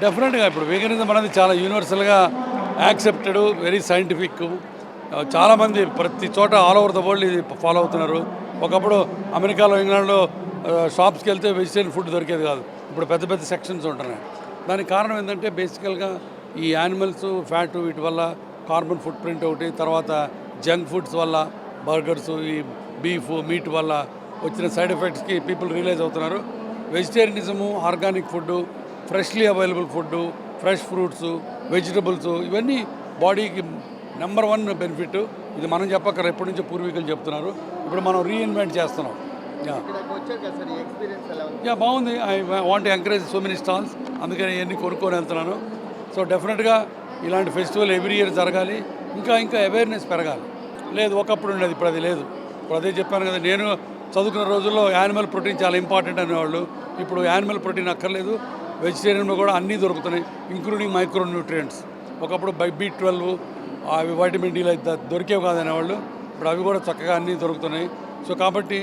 డెఫినెట్గా ఇప్పుడు వెగనిజం అనేది చాలా యూనివర్సల్గా యాక్సెప్టెడ్, వెరీ సైంటిఫిక్. చాలామంది ప్రతి చోట ఆల్ ఓవర్ ద వరల్డ్ ఇది ఫాలో అవుతున్నారు. ఒకప్పుడు అమెరికాలో, ఇంగ్లాండ్లో షాప్స్కి వెళ్తే వెజిటేరియన్ ఫుడ్ దొరికేది కాదు. ఇప్పుడు పెద్ద పెద్ద సెక్షన్స్ ఉంటున్నాయి. దానికి కారణం ఏంటంటే బేసికల్గా ఈ యానిమల్స్ ఫ్యాట్ వీటి వల్ల కార్బన్ ఫుట్ ప్రింట్ ఒకటి, తర్వాత జంక్ ఫుడ్స్ వల్ల బర్గర్స్, ఈ బీఫ్ మీట్ వల్ల వచ్చిన సైడ్ ఎఫెక్ట్స్కి పీపుల్ రియలైజ్ అవుతున్నారు. Vegetarianism, organic food, freshly available food, fresh fruits, vegetables ఇవన్నీ బాడీకి నెంబర్ 1 బెనిఫిట్. ఇది మనం చెప్పక్కర ఎప్పటి నుంచో పూర్వీకులు చెప్తున్నారు. ఇప్పుడు మనం రీఇన్వెంట్ చేస్తున్నాం. బాగుంది. I want encourage so many stalls, అందుకని ఇవన్నీ కొనుక్కొని వెళ్తున్నాను. సో డెఫినెట్గా ఇలాంటి ఫెస్టివల్ ఎవ్రీ ఇయర్ జరగాలి. ఇంకా ఇంకా అవేర్నెస్ పెరగాలి. లేదు ఒకప్పుడు ఉండేది, ఇప్పుడు అది లేదు. ఇప్పుడు అదే చెప్పాను కదా, నేను చదువుకున్న రోజుల్లో యానిమల్ ప్రోటీన్ చాలా ఇంపార్టెంట్ అనేవాళ్ళు. ఇప్పుడు యానిమల్ ప్రోటీన్ అక్కర్లేదు, వెజిటేరియన్లో కూడా అన్నీ దొరుకుతున్నాయి, ఇంక్లూడింగ్ మైక్రో న్యూట్రియంట్స్. ఒకప్పుడు B12 అవి వైటమిన్ డీలు అయితే దొరికేవి కాదనేవాళ్ళు, ఇప్పుడు అవి కూడా చక్కగా అన్నీ దొరుకుతున్నాయి. సో కాబట్టి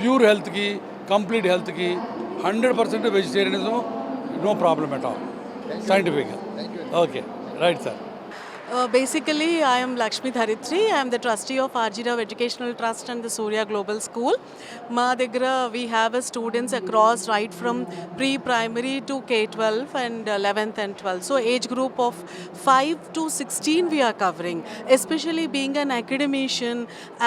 ప్యూర్ హెల్త్కి, కంప్లీట్ హెల్త్కి 100% vegetarianism, no problem at all, సైంటిఫిక్గా. Okay, right sir. Basically, I am Lakshmi Dharitri. I am the trustee of RG Rao Educational Trust and the Surya Global School. Ma Degra, we have students across right from pre-primary to K-12 and 11th and 12th. So age group of 5 to 16 we are covering. Especially being an academician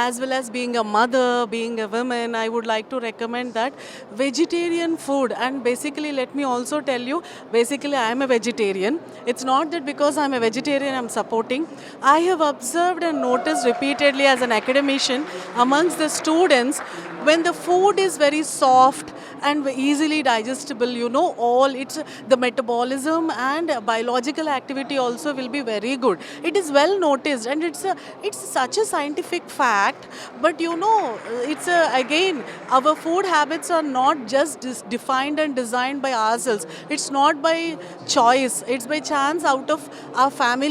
as well as being a mother, being a woman, I would like to recommend that vegetarian food. And basically, let me also tell you, basically I am a vegetarian. It's not that because I'm a vegetarian I'm supporting. I have observed and noticed repeatedly as an academician amongst the students, when the food is very soft and easily digestible, you know, all it's the metabolism and biological activity also will be very good. It is well noticed and it's such a scientific fact. But you know, it's again, our food habits are not just defined and designed by ourselves. It's not by choice, it's by chance out of our family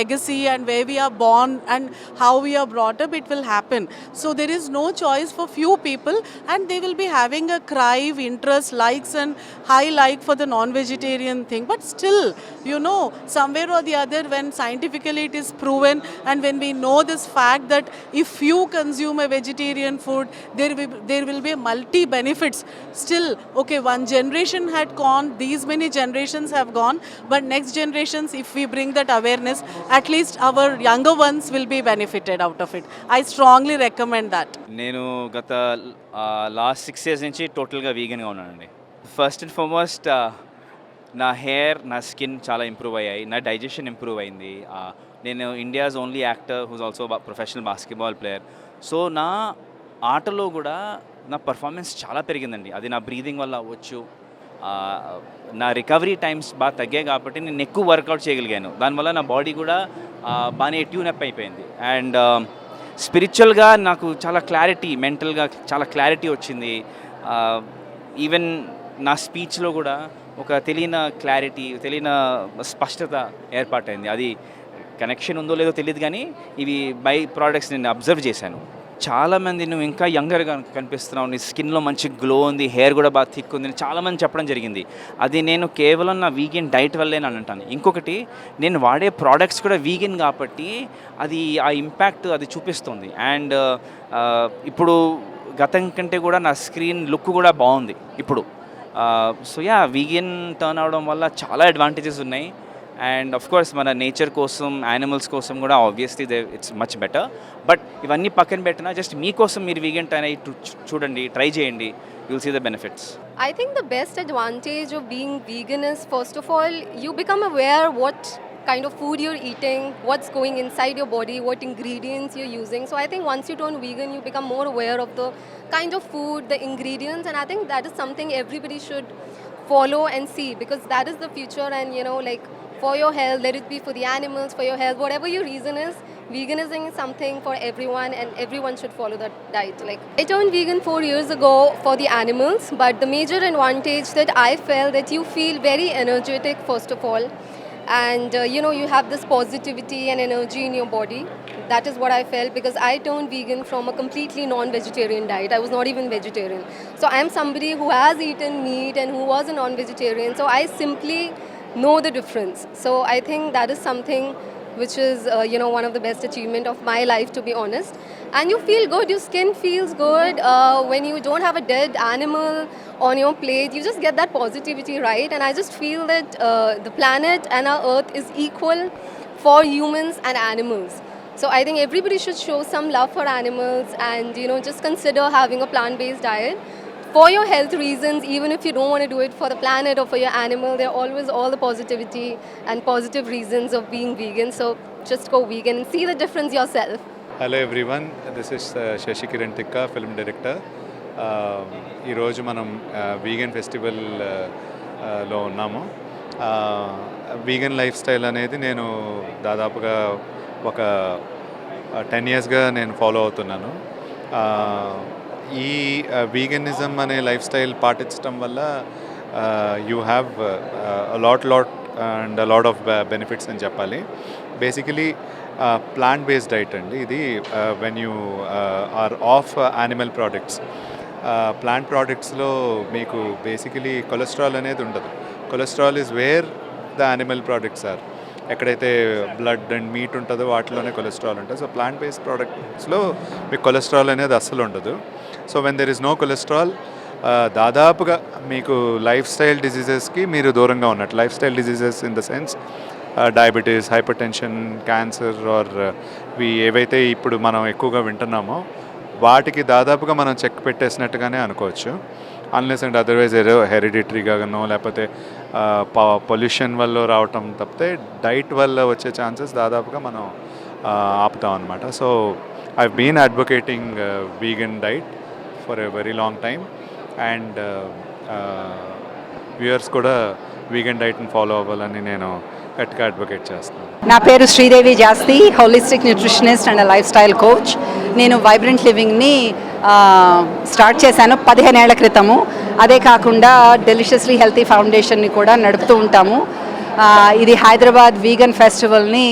legacy and where we are born and how we are brought up. It will happen. So there is no choice for few people, and they will be having a crave, interest, likes and high like for the non-vegetarian thing. But still, you know, somewhere or the other, when scientifically it is proven and when we know this fact that if you consume a vegetarian food, there will be multi benefits. Still, okay, one generation had gone, these many generations have gone, but next generations, if we bring that awareness, at least our younger ones will be benefited out of it. I strongly recommend that. నేను గత last 6 years నుంచి టోటల్గా వీగన్గా ఉన్నానండి. First and foremost నా hair, నా skin చాలా improve అయ్యాయి, నా డైజెషన్ ఇంప్రూవ్ అయింది. నేను India's only actor whose also professional basketball player. So నా ఆటలో కూడా నా పర్ఫార్మెన్స్ చాలా పెరిగిందండి. అది నా బ్రీదింగ్ వల్ల అవ్వచ్చు, నా రికవరీ టైమ్స్ బాగా తగ్గాయి కాబట్టి నేను ఎక్కువ వర్కౌట్ చేయగలిగాను. దానివల్ల నా బాడీ కూడా బాగానే ట్యూన్ అప్ అయిపోయింది. అండ్ స్పిరిచువల్గా నాకు చాలా క్లారిటీ, మెంటల్గా చాలా క్లారిటీ వచ్చింది. ఈవెన్ నా స్పీచ్లో కూడా ఒక తెలియని క్లారిటీ, తెలియని స్పష్టత ఏర్పాటైంది. అది కనెక్షన్ ఉందో లేదో తెలియదు, కానీ ఇవి బై ప్రోడక్ట్స్ నేను అబ్జర్వ్ చేశాను. చాలామంది నువ్వు ఇంకా యంగర్గా కనిపిస్తున్నావు, నీ స్కిన్లో మంచి గ్లో ఉంది, హెయిర్ కూడా బాగా థిక్ ఉంది, చాలామంది చెప్పడం జరిగింది. అది నేను కేవలం నా వీగన్ డైట్ వల్లే అని అంటాను. ఇంకొకటి, నేను వాడే ప్రోడక్ట్స్ కూడా వీగన్ కాబట్టి అది ఆ ఇంపాక్ట్ అది చూపిస్తుంది. అండ్ ఇప్పుడు గతం కంటే కూడా నా స్క్రీన్ లుక్ కూడా బాగుంది ఇప్పుడు. సో యా, వీగన్ టర్న్ అవడం వల్ల చాలా అడ్వాంటేజెస్ ఉన్నాయి. అండ్ ఆఫ్ కోర్స్ మన నేచర్ కోసం, యానిమల్స్ కోసం కూడా obviously it's much better. But ఇవన్నీ పక్కన పెట్టినా జస్ట్ మీకోసం మీరు వీగన్ టైన్ అయ్యి చూడండి, ట్రై చేయండి, you will see the benefits. I think the best advantage of being vegan is, first of all, you become aware what kind of food you're eating, what's going inside your body, what ingredients you're using. So I think once you turn vegan, you become more aware of the kind of food, the ingredients, and I think that is something everybody should follow and see, because that is the future. And you know, like, for your health, let it be for the animals, for your health, whatever your reason is, veganism is something for everyone and everyone should follow that diet. Like, I turned vegan 4 years ago for the animals, but the major advantage that I felt, that you feel very energetic first of all, and you have this positivity and energy in your body. That is what I felt, because I turned vegan from a completely non-vegetarian diet. I was not even vegetarian. So I am somebody who has eaten meat and who was a non-vegetarian. So I simply know the difference. So I think that is something which is one of the best achievement of my life, to be honest. And you feel good, your skin feels good when you don't have a dead animal on your plate. You just get that positivity, right? And I just feel that the planet and our earth is equal for humans and animals. So I think everybody should show some love for animals and just consider having a plant-based diet for your health reasons. Even if you don't want to do it for the planet or for your animal, there are always all the positivity and positive reasons of being vegan. So just go vegan and see the difference yourself. Hello everyone, this is Shashi Kiran Tikka, film director. ఈరోజు మనం vegan festival లో ఉన్నాము. Vegan life style అనేది నేను దాదాపుగా ఒక 10 yearsగా నేను follow అవుతున్నాను. ఈ వీగనిజం అనే లైఫ్ స్టైల్ పాటించడం వల్ల you have lot and lot of benefits అని చెప్పాలి. బేసికలీ ప్లాంట్ బేస్డ్ డైట్ అండి ఇది. When you are of animal products, plant ప్రోడక్ట్స్లో మీకు బేసికలీ కొలెస్ట్రాల్ అనేది ఉండదు. Cholesterol is where the animal products are. ఎక్కడైతే బ్లడ్ అండ్ మీట్ ఉంటుందో వాటిలోనే కొలెస్ట్రాల్ ఉంటుంది. సో ప్లాంట్ బేస్డ్ ప్రోడక్ట్స్లో మీకు కొలెస్ట్రాల్ అనేది అస్సలు ఉండదు. So when there is no cholesterol, దాదాపుగా మీకు లైఫ్ స్టైల్ డిజీజెస్కి మీరు దూరంగా ఉన్నట్టు. Lifestyle diseases in the sense diabetes, hypertension, cancer or ఏవైతే ఇప్పుడు మనం ఎక్కువగా వింటున్నామో వాటికి దాదాపుగా మనం చెక్ పెట్టేసినట్టుగానే అనుకోవచ్చు. అన్లెస్ అండ్ అదర్వైజ్ ఏదో హెరిడిటరీగానో లేకపోతే పొల్యూషన్ వల్ల రావటం తప్పితే డైట్ వల్ల వచ్చే ఛాన్సెస్ దాదాపుగా మనం ఆపుతాం అనమాట. So I been advocating vegan diet for a very long time and viewers కూడా వీగన్ డైట్ని ఫాలో అవ్వాలని నేను గట్టిగా అడ్వకేట్ చేస్తాను. నా పేరు Sridevi Jasthi, holistic nutritionist and lifestyle coach. నేను వైబ్రెంట్ లివింగ్ని స్టార్ట్ చేశాను 15 ఏళ్ల క్రితము. అదే కాకుండా డెలిషియస్లీ హెల్తీ ఫౌండేషన్ని కూడా నడుపుతూ ఉంటాము. ఇది హైదరాబాద్ వీగన్ ఫెస్టివల్ని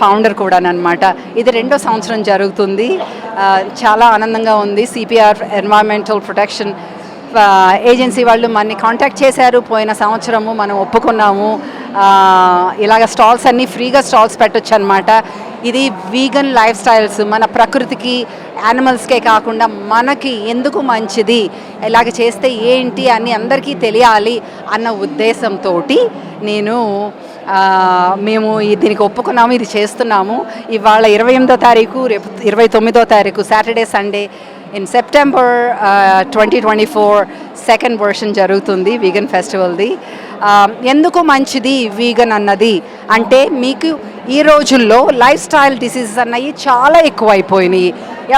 ఫౌండర్ కూడా అనమాట. ఇది 2వ సంవత్సరం జరుగుతుంది. చాలా ఆనందంగా ఉంది. సిపిఆర్ ఎన్వైరన్మెంటల్ ప్రొటెక్షన్ ఏజెన్సీ వాళ్ళు మనని కాంటాక్ట్ చేశారు. పోయిన సంవత్సరము మనం ఒప్పుకున్నాము. ఇలాగ స్టాల్స్ అన్నీ ఫ్రీగా స్టాల్స్ పెట్టొచ్చు అనమాట. ఇది వీగన్ లైఫ్ స్టైల్స్ మన ప్రకృతికి, యానిమల్స్కే కాకుండా మనకి ఎందుకు మంచిది, ఇలాగ చేస్తే ఏంటి అని అందరికీ తెలియాలి అన్న ఉద్దేశంతో మేము దీనికి ఒప్పుకున్నాము. ఇది చేస్తున్నాము. ఇవాళ 28వ తారీఖు, రేపు 29వ తారీఖు Saturday Sunday in September 2024 second version జరుగుతుంది వీగన్ ఫెస్టివల్ది. ఎందుకు మంచిది వీగన్ అన్నది అంటే, మీకు ఈ రోజుల్లో లైఫ్ స్టైల్ డిసీజెస్ అన్నవి చాలా ఎక్కువైపోయినాయి.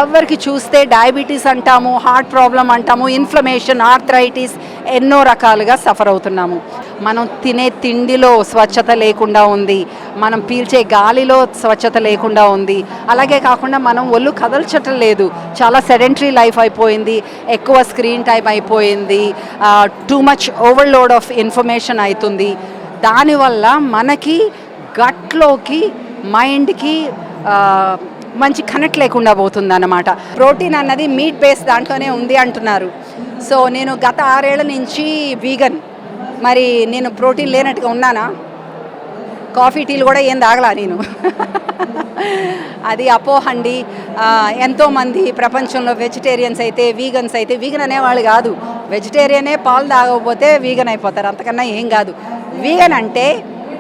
ఎవరికి చూస్తే డయాబెటీస్ అంటాము, హార్ట్ ప్రాబ్లం అంటాము, ఇన్ఫ్లమేషన్, ఆర్థరైటిస్, ఎన్నో రకాలుగా సఫర్ అవుతున్నాము. మనం తినే తిండిలో స్వచ్ఛత లేకుండా ఉంది, మనం పీల్చే గాలిలో స్వచ్ఛత లేకుండా ఉంది. అలాగే కాకుండా మనం ఒళ్ళు కదల్చటం లేదు, చాలా సెడెంటరీ లైఫ్ అయిపోయింది, ఎక్కువ స్క్రీన్ టైం అయిపోయింది, too much overload of information అవుతుంది. దానివల్ల మనకి గట్లోకి, మైండ్కి మంచి కనెక్ట్ లేకుండా పోతుంది అన్నమాట. ప్రోటీన్ అన్నది మీట్ బేస్ దాంట్లోనే ఉంది అంటున్నారు. సో నేను గత 6 ఏళ్ల నుంచి వీగన్. మరి నేను ప్రోటీన్ లేనట్టుగా ఉన్నానా? కాఫీ టీలు కూడా ఏం తాగలా నేను. అది అపోహండి. ఎంతోమంది ప్రపంచంలో వెజిటేరియన్స్ అయితే, వీగన్స్ అయితే, వీగన్ అనేవాళ్ళు కాదు. వెజిటేరియనే పాలు తాగకపోతే వీగన్ అయిపోతారు, అంతకన్నా ఏం కాదు. వీగన్ అంటే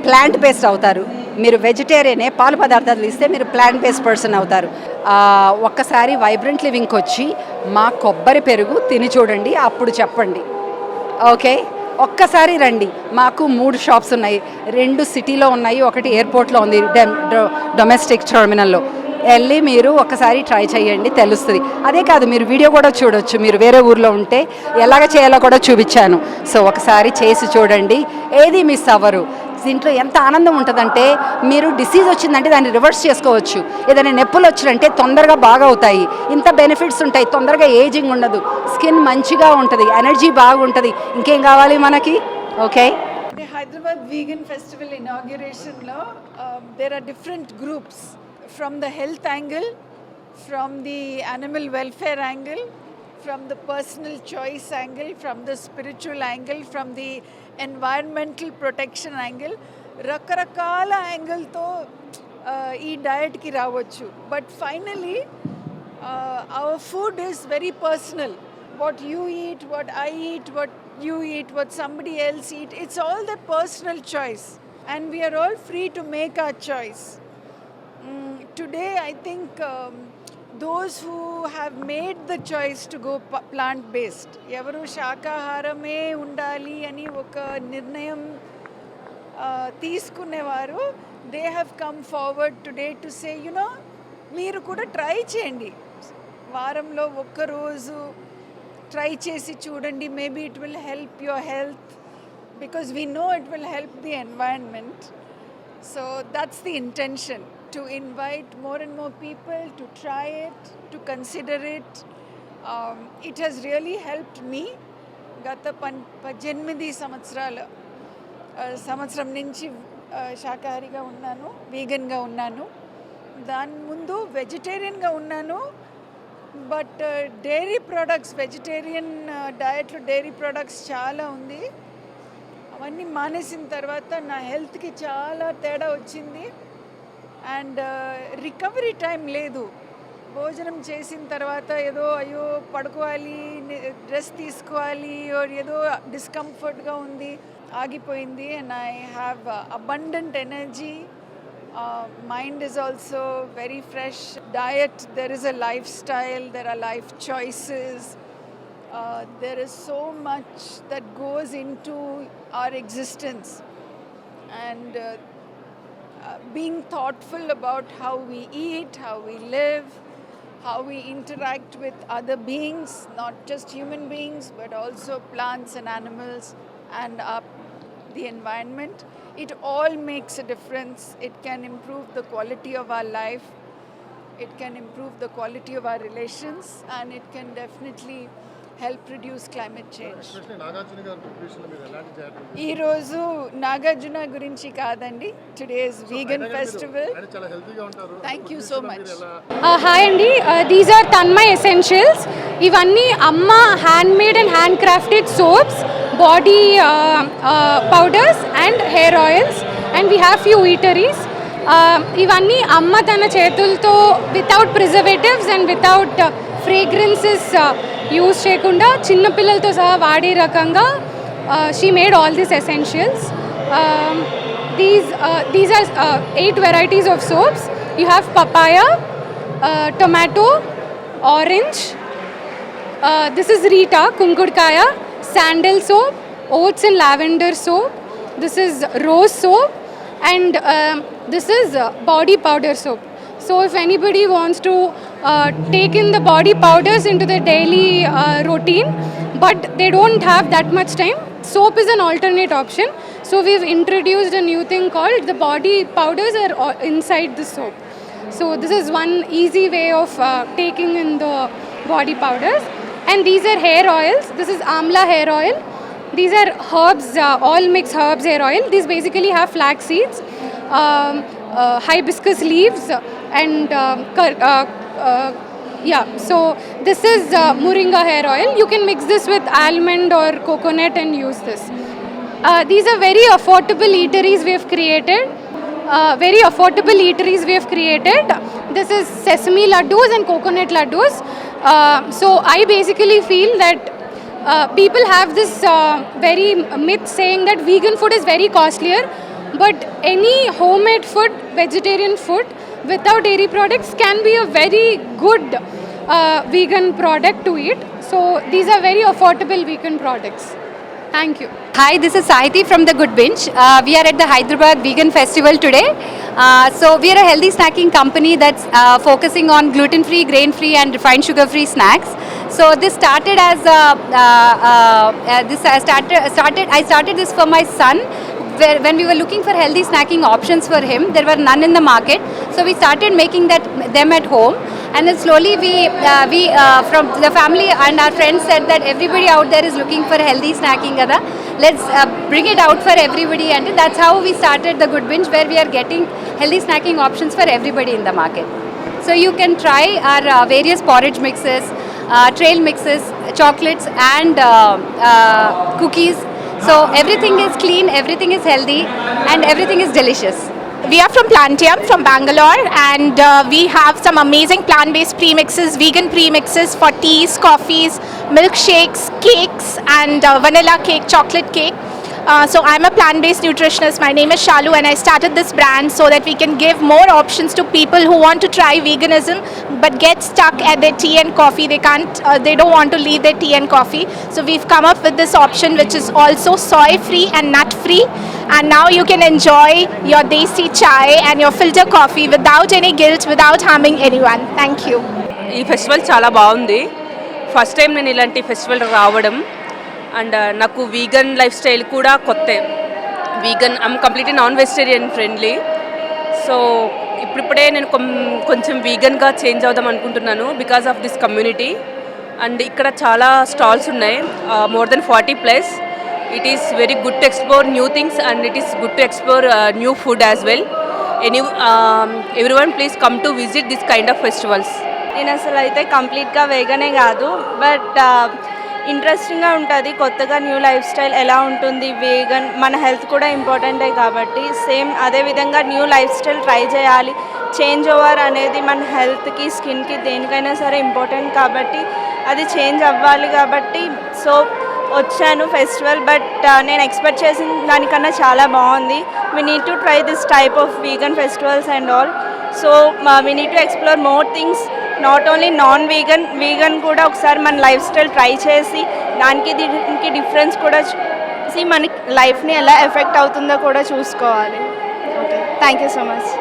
ప్లాంట్ బేస్డ్ అవుతారు. మీరు వెజిటేరియనే పాలు పదార్థాలు ఇస్తే మీరు ప్లాంట్ బేస్డ్ పర్సన్ అవుతారు. ఒక్కసారి వైబ్రెంట్ లివింగ్కి వచ్చి మా కొబ్బరి పెరుగు తిని చూడండి, అప్పుడు చెప్పండి. ఓకే, ఒక్కసారి రండి. మాకు 3 షాప్స్ ఉన్నాయి. 2 సిటీలో ఉన్నాయి, ఒకటి ఎయిర్పోర్ట్లో ఉంది, డొమెస్టిక్ టెర్మినల్లో. వెళ్ళి మీరు ఒక్కసారి ట్రై చేయండి, తెలుస్తుంది. అదే కాదు, మీరు వీడియో కూడా చూడొచ్చు. మీరు వేరే ఊర్లో ఉంటే ఎలాగ చేయాలో కూడా చూపించాను. సో ఒకసారి చేసి చూడండి, ఏది మిస్ అవ్వరు. దీంట్లో ఎంత ఆనందం ఉంటుందంటే, మీరు డిసీజ్ వచ్చిందంటే దాన్ని రివర్స్ చేసుకోవచ్చు. ఏదైనా నొప్పులు వచ్చినంటే తొందరగా బాగా అవుతాయి. ఇంత బెనిఫిట్స్ ఉంటాయి. తొందరగా ఏజింగ్ ఉండదు, స్కిన్ మంచిగా ఉంటుంది, ఎనర్జీ బాగుంటుంది. ఇంకేం కావాలి మనకి? Okay, The Hyderabad Vegan Festival inauguration law, there are different groups from the health angle, from the animal welfare angle, from the personal choice angle, from the spiritual angle, from the environmental protection angle. రకరకాల యాంగిల్తో ఈ డయట్కి రావచ్చు. But finally our food is very personal. What you eat, what I eat, what you eat, what somebody else eat, it's all the personal choice, and we are all free to make our choice. Today I think those who have made the choice to go plant based, ఎవరు శాకాహారమే ఉండాలి అని ఒక నిర్ణయం తీసుకునేవారు, they have come forward today to say you know మీరు కూడా try చేయండి, వారంలో ఒక్కరోజు ట్రై చేసి చూడండి, maybe it will help your health because we know it will help the environment. So that's the intention, to invite more and more people to try it, to consider it. It has really helped me. గత 18 సంవత్సరం నుంచి శాకాహారిగా ఉన్నాను, వీగన్గా ఉన్నాను. దాని ముందు వెజిటేరియన్గా ఉన్నాను. But dairy products, vegetarian డయట్లో డైరీ ప్రొడక్ట్స్ చాలా ఉంది. అవన్నీ మానేసిన తర్వాత నా హెల్త్కి చాలా తేడా వచ్చింది. అండ్ రికవరీ టైం లేదు. భోజనం చేసిన తర్వాత ఏదో అయ్యో పడుకోవాలి, రెస్ట్ తీసుకోవాలి, ఏదో డిస్కంఫర్ట్గా ఉంది, ఆగిపోయింది. And I have abundant energy. Mind is also very fresh. Diet, there is a lifestyle, there are life choices. There is so much that goes into our existence. And being thoughtful about how we eat, how we live, how we interact with other beings, not just human beings, but also plants and animals and the environment. It all makes a difference. It can improve the quality of our life. It can improve the quality of our relations, and it can definitely help reduce climate change. ఈ రోజు నాగార్జున గురించి కాదండి, today's vegan festival. Thank you so much. Hi అండి, these are Tanmay essentials. ఇవన్నీ అమ్మ hand made and hand crafted soaps, body powders and hair oils, and we have few eateries. ఇవన్నీ అమ్మ తన చేతులతో without preservatives and without fragrances use చేయకుండా చిన్నపిల్లలతో సహా వాడే రకంగా she made all this essentials. These are 8 varieties of soaps. You have papaya, tomato, orange. This is Rita, Kunkudkaya, sandal soap, oats and lavender soap. This is rose soap, and this is body powder soap. So if anybody wants to take in the body powders into their daily routine, but they don't have that much time, soap is an alternate option. So we've introduced a new thing called the body powders are inside the soap. So this is one easy way of taking in the body powders. And these are hair oils. This is Amla hair oil. These are herbs, all mixed herbs hair oil. These basically have flax seeds, hibiscus leaves, and so this is moringa hair oil. You can mix this with almond or coconut and use this. These are very affordable eateries we have created. This is sesame laddus and coconut laddus. So I basically feel that people have this very myth saying that vegan food is very costlier, but any homemade food, vegetarian food without dairy products can be a very good vegan product to eat. So these are very affordable vegan products. Thank you. Hi, this is Sahiti from The Good Binge. We are at the Hyderabad Vegan Festival today. So we are a healthy snacking company that's focusing on gluten-free, grain-free and refined sugar-free snacks. So this started as I started this for my son. When we were looking for healthy snacking options for him, there were none in the market. So we started making them at home. And then slowly we from the family and our friends said that everybody out there is looking for healthy snacking kada. Let's bring it out for everybody, and that's how we started the Good Binge, where we are getting healthy snacking options for everybody in the market. So you can try our various porridge mixes, trail mixes, chocolates and cookies. So everything is clean, everything is healthy, and everything is delicious. We are from Plantium, from Bangalore, and we have some amazing plant-based premixes, vegan premixes for teas, coffees, milkshakes, cakes, and vanilla cake, chocolate cake. So I'm a plant-based nutritionist. My name is Shalu, and I started this brand so that we can give more options to people who want to try veganism but get stuck at their tea and coffee. They don't want to leave their tea and coffee. So we've come up with this option which is also soy-free and nut-free. And now you can enjoy your desi chai and your filter coffee without any guilt, without harming anyone. Thank you. ఈ festival చాలా బాగుంది. First time నేను ఇలాంటి festival రావడం, and నాకు vegan lifestyle కూడా కొత్తే. Vegan I'm completely non vegetarian friendly. So ఇప్పుడిప్పుడే నేను కొంచెం వీగన్గా చేంజ్ అవుదాం అనుకుంటున్నాను because of this community. And ఇక్కడ చాలా స్టాల్స్ ఉన్నాయి, more than 40+. It is very good to explore new things, and it is good to explore new food as well. Everyone please come to visit this kind of festivals. నేను అసలు అయితే కంప్లీట్గా వేగనే కాదు, but ఇంట్రెస్టింగ్గా ఉంటుంది. కొత్తగా new life style ఎలా ఉంటుంది, వేగన్ మన హెల్త్ కూడా ఇంపార్టెంటే కాబట్టి సేమ్ అదేవిధంగా న్యూ లైఫ్ స్టైల్ ట్రై చేయాలి. చేంజ్ ఓవర్ అనేది మన హెల్త్కి, స్కిన్కి, దేనికైనా సరే ఇంపార్టెంట్ కాబట్టి అది చేంజ్ అవ్వాలి. కాబట్టి సో వచ్చాను ఫెస్టివల్, బట్ నేను ఎక్స్పెక్ట్ చేసిన దానికన్నా చాలా బాగుంది. We need to try this type of vegan festivals and all. So we need to explore more things, not only non vegan, vegan కూడా ఒకసారి మన లైఫ్ స్టైల్ ట్రై చేసి దీనికి డిఫరెన్స్ కూడా చూసి మన లైఫ్ని ఎలా ఎఫెక్ట్ అవుతుందో కూడా చూసుకోవాలి. Okay, thank you so much.